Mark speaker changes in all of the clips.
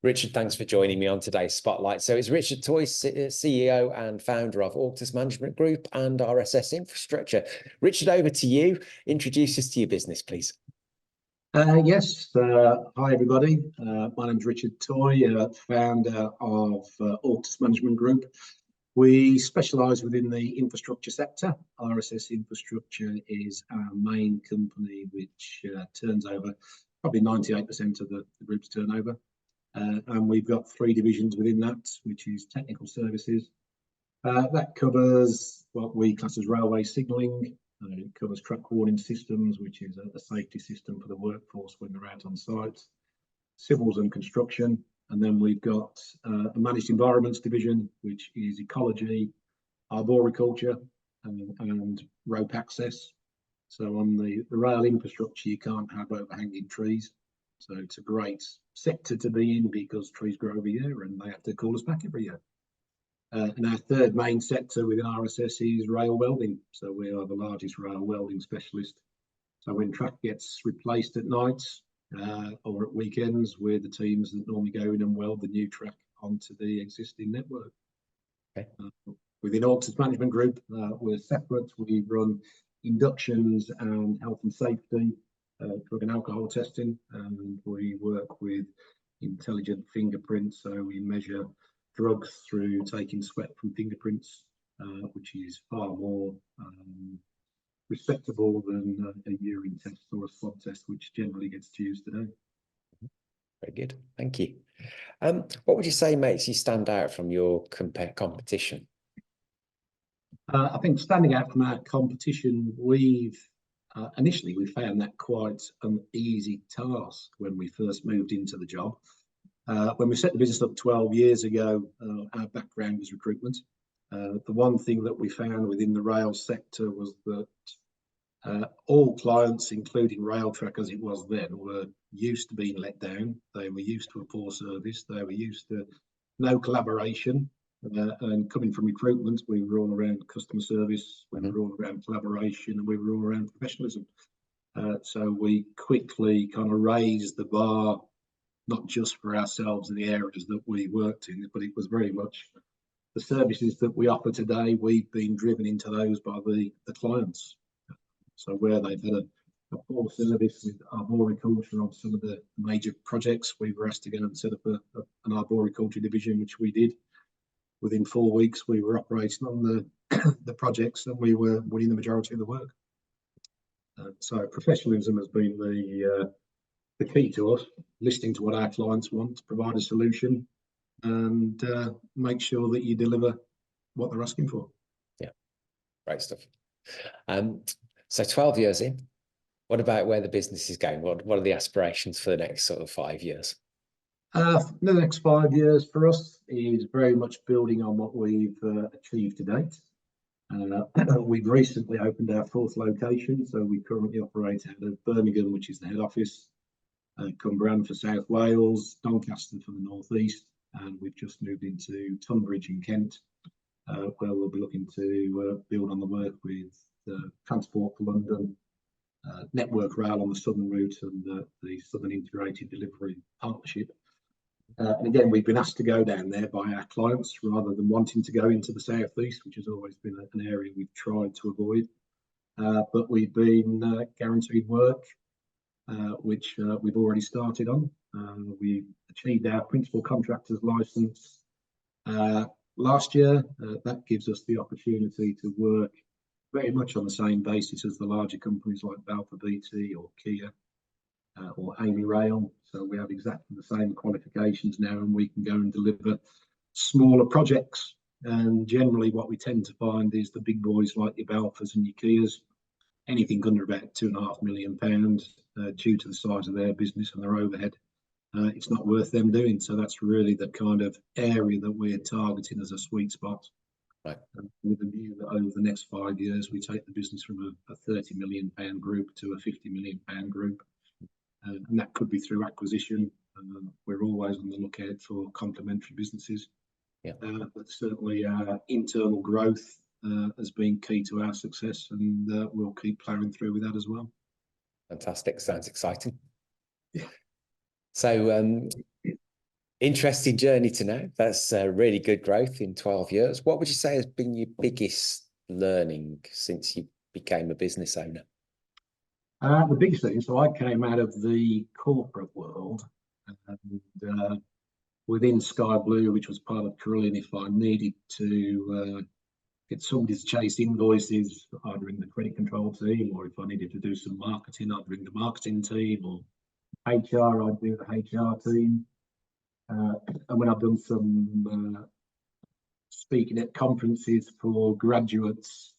Speaker 1: Richard, thanks for joining me on today's Spotlight. So it's Richard Toy, CEO and founder of Auctus Management Group and RSS Infrastructure. Richard, over to you. Introduce us to your business, please.
Speaker 2: Yes. Hi, everybody. My name is Richard Toy, founder of Auctus Management Group. We specialise within the infrastructure sector. RSS Infrastructure is our main company, which turns over probably 98% of the group's turnover. And we've got 3 divisions within that, which is technical services. That covers what we class as railway signalling. It covers track warning systems, which is a safety system for the workforce when they're out on site, civils and construction. And then we've got a managed environments division, which is ecology, arboriculture, and rope access. So on the rail infrastructure, you can't have overhanging trees. So it's a great sector to be in because trees grow every year and they have to call us back every year. And our third main sector within RSS is rail welding. So we are the largest rail welding specialist. So when track gets replaced at night or at weekends, we're the teams that normally go in and weld the new track onto the existing network. Okay. Within Auctus Management Group, we're separate. We run inductions and health and safety, drug and alcohol testing, and we work with intelligent fingerprints. So we measure drugs through taking sweat from fingerprints, which is far more respectable than a urine test or a swab test, which generally gets used today.
Speaker 1: Very good, thank you. What would you say makes you stand out from your competition?
Speaker 2: I think standing out from our competition, initially we found that quite an easy task when we first moved into the job. When we set the business up 12 years ago, our background was recruitment. The one thing that we found within the rail sector was that all clients, including Railtrack as it was then, were used to being let down. They were used to a poor service. They were used to no collaboration. And coming from recruitment, we were all around customer service, we were all around collaboration, and we were all around professionalism. So we quickly kind of raised the bar, not just for ourselves in the areas that we worked in, but it was very much the services that we offer today. We've been driven into those by the clients. So where they've had a poor service with arboriculture on some of the major projects, we were asked to go and set up an arboriculture division, which we did. Within 4 weeks, we were operating on the projects and we were winning the majority of the work. So professionalism has been the key to us, listening to what our clients want, provide a solution, and make sure that you deliver what they're asking for.
Speaker 1: Yeah, great stuff. So 12 years in, what about where the business is going? What are the aspirations for the next sort of 5 years?
Speaker 2: The next 5 years for us is very much building on what we've achieved to date. We've recently opened our 4th location, so we currently operate out of Birmingham, which is the head office, Cumbrian for South Wales, Doncaster for the North East, and we've just moved into Tunbridge in Kent, where we'll be looking to build on the work with Transport for London, Network Rail on the southern route, and the Southern Integrated Delivery Partnership. And again, we've been asked to go down there by our clients rather than wanting to go into the southeast, which has always been an area we've tried to avoid. But we've been guaranteed work, which we've already started on. We achieved our principal contractor's licence last year. That gives us the opportunity to work very much on the same basis as the larger companies like Balfour BT or Kia or Amy Rail. So we have exactly the same qualifications now, and we can go and deliver smaller projects. And generally what we tend to find is the big boys like your Balfours and your Kias, anything under about £2.5 million, due to the size of their business and their overhead, it's not worth them doing. So that's really the kind of area that we're targeting as a sweet spot. Right. With a view that over the next 5 years, we take the business from a £30 million group to a £50 million group. And that could be through acquisition. We're always on the lookout for complementary businesses. Yeah. But certainly internal growth has been key to our success, and we'll keep ploughing through with that as well.
Speaker 1: Fantastic. Sounds exciting. Yeah. So Interesting journey to know. That's really good growth in 12 years. What would you say has been your biggest learning since you became a business owner?
Speaker 2: The biggest thing, so I came out of the corporate world, and within Sky Blue, which was part of Carillion, if I needed to get somebody to chase invoices, I'd ring the credit control team, or if I needed to do some marketing, I'd ring the marketing team, or HR, I'd do the HR team. And when I've done some speaking at conferences for graduates,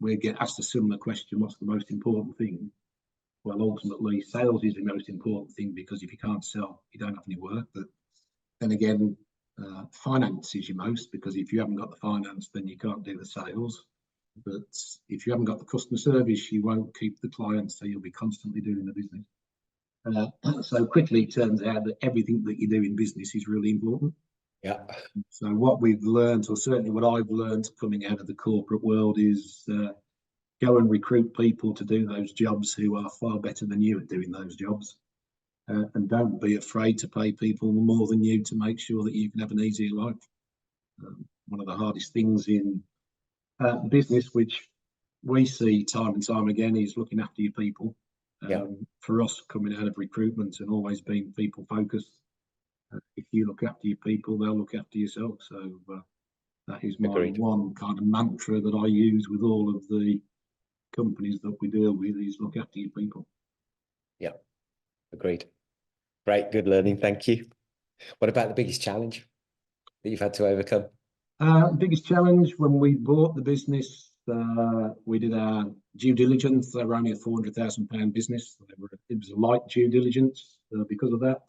Speaker 2: we get asked a similar question: what's the most important thing? Well, ultimately, sales is the most important thing, because if you can't sell, you don't have any work. But then again, finance is your most, because if you haven't got the finance, then you can't do the sales. But if you haven't got the customer service, you won't keep the clients, so you'll be constantly doing the business. So quickly it turns out that everything that you do in business is really important.
Speaker 1: Yeah.
Speaker 2: So what we've learned, or certainly what I've learned coming out of the corporate world, is go and recruit people to do those jobs who are far better than you at doing those jobs. And don't be afraid to pay people more than you to make sure that you can have an easier life. One of the hardest things in business, which we see time and time again, is looking after your people. For us, coming out of recruitment and always being people focused, if you look after your people, they'll look after yourself. So that is my one kind of mantra that I use with all of the companies that we deal with, is look after your people.
Speaker 1: Yeah, agreed. Great, good learning. Thank you. What about the biggest challenge that you've had to overcome?
Speaker 2: The biggest challenge when we bought the business, we did our due diligence. They were only a £400,000 business. It was a light due diligence because of that.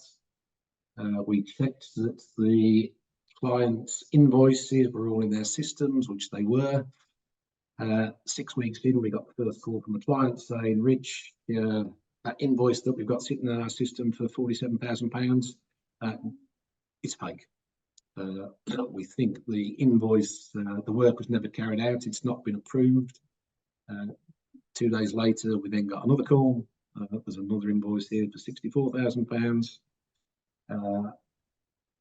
Speaker 2: We checked that the clients' invoices were all in their systems, which they were. 6 weeks in, we got the first call from the client saying, Rich, that invoice that we've got sitting in our system for £47,000, it's fake. We think the invoice, the work was never carried out. It's not been approved. 2 days later, we then got another call. There's another invoice here for £64,000.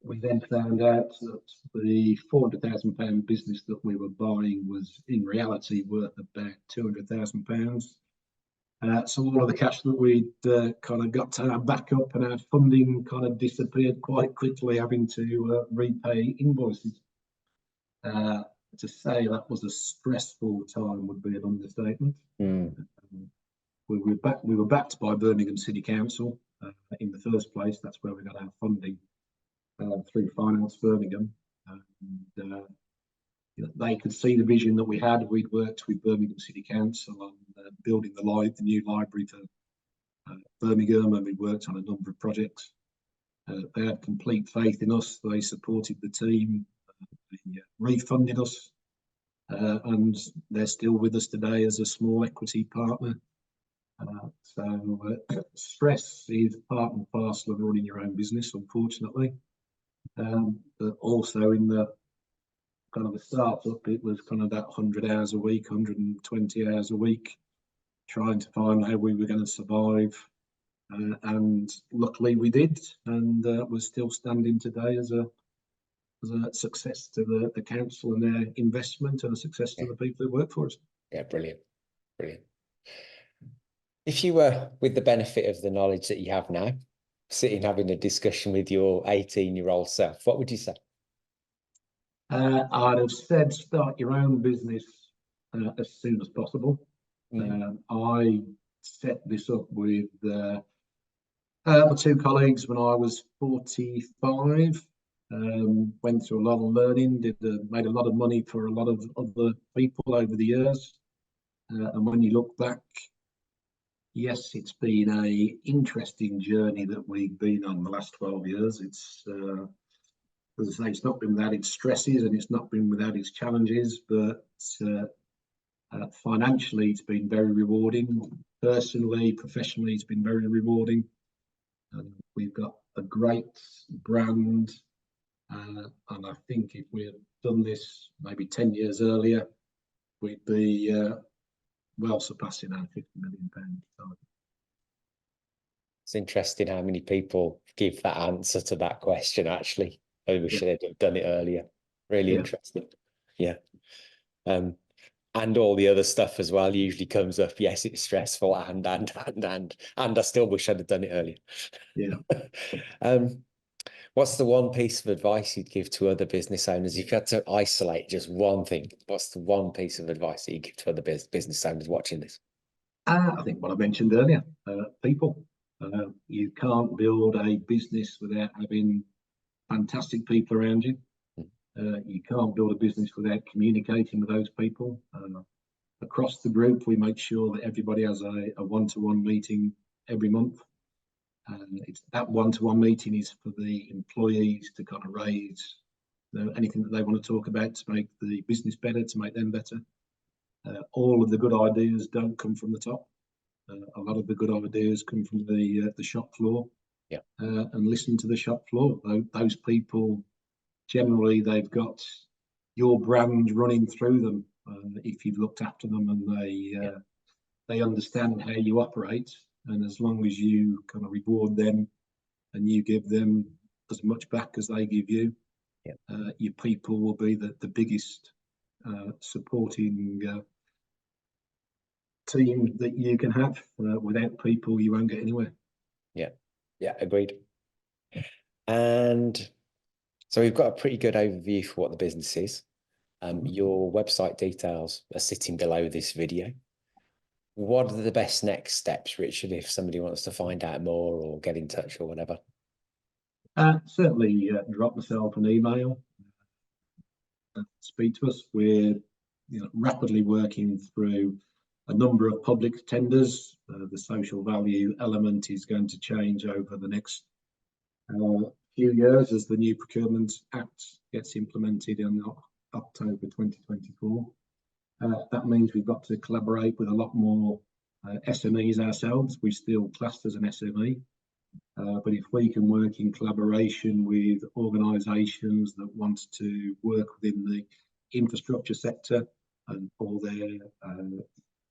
Speaker 2: We then found out that the £400,000 business that we were buying was in reality worth about £200,000. So all of the cash that we'd kind of got to our backup and our funding kind of disappeared quite quickly, having to repay invoices. To say that was a stressful time would be an understatement. We were backed by Birmingham City Council in the first place. That's where we got our funding, through Finance Birmingham. And, they could see the vision that we had. We'd worked with Birmingham City Council on building the new library for Birmingham, and we worked on a number of projects. They had complete faith in us. They supported the team. They refunded us, and they're still with us today as a small equity partner. So stress is part and parcel of running your own business, unfortunately. But also in the kind of a startup, it was kind of that 100 hours a week, 120 hours a week, trying to find how we were going to survive. And luckily we did, and we're still standing today as a success to the council and their investment, and a success to the people who work for us.
Speaker 1: Yeah, brilliant, brilliant. If you were, with the benefit of the knowledge that you have now, sitting having a discussion with your 18-year-old self, what would you say?
Speaker 2: I'd have said start your own business as soon as possible. I set this up with my 2 colleagues when I was 45. Went through a lot of learning, made a lot of money for a lot of other people over the years. And when you look back, yes, it's been an interesting journey that we've been on the last 12 years. It's as I say, it's not been without its stresses, and it's not been without its challenges, but financially, it's been very rewarding. Personally, professionally, it's been very rewarding. We've got a great brand, and I think if we had done this maybe 10 years earlier, we'd be well surpassing our £50 million target.
Speaker 1: It's interesting how many people give that answer to that question, actually. I wish they'd have done it earlier. Really interesting. Yeah. And all the other stuff as well usually comes up. Yes, it's stressful and I still wish I'd have done it earlier.
Speaker 2: Yeah.
Speaker 1: What's the one piece of advice you'd give to other business owners? If you had to isolate just one thing, what's the one piece of advice that you give to other business owners watching this?
Speaker 2: I think what I mentioned earlier, people. You can't build a business without having fantastic people around you. You can't build a business without communicating with those people. Across the group, we make sure that everybody has a one-to-one meeting every month. That one-to-one meeting is for the employees to kind of raise anything that they want to talk about to make the business better, to make them better. All of the good ideas don't come from the top. A lot of the good ideas come from the shop floor. And listen to the shop floor. Those people, generally, they've got your brand running through them. If you've looked after them and they understand how you operate, and as long as you kind of reward them and you give them as much back as they give you, your people will be the biggest supporting team that you can have. Without people, you won't get anywhere.
Speaker 1: Yeah, agreed. And so we've got a pretty good overview for what the business is. Your website details are sitting below this video. What are the best next steps, Richard, if somebody wants to find out more or get in touch or whatever?
Speaker 2: Certainly drop myself an email. Speak to us. We're rapidly working through a number of public tenders. The social value element is going to change over the next few years as the new Procurement Act gets implemented in October 2024. That means we've got to collaborate with a lot more SMEs ourselves. We're still classed as an SME, but if we can work in collaboration with organisations that want to work within the infrastructure sector or they're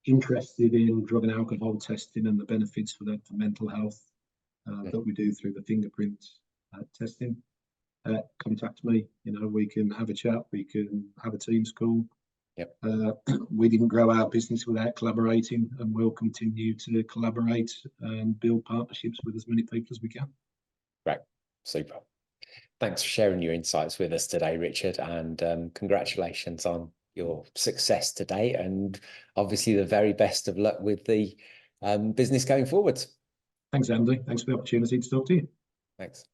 Speaker 2: interested in drug and alcohol testing and the benefits for them for mental health that we do through the fingerprint testing, contact me. We can have a chat, we can have a Teams call. We didn't grow our business without collaborating, and we'll continue to collaborate and build partnerships with as many people as we can.
Speaker 1: Right, super. Thanks for sharing your insights with us today, Richard, and congratulations on your success today, and obviously the very best of luck with the business going forwards.
Speaker 2: Thanks, Andy. Thanks for the opportunity to talk to you.
Speaker 1: Thanks.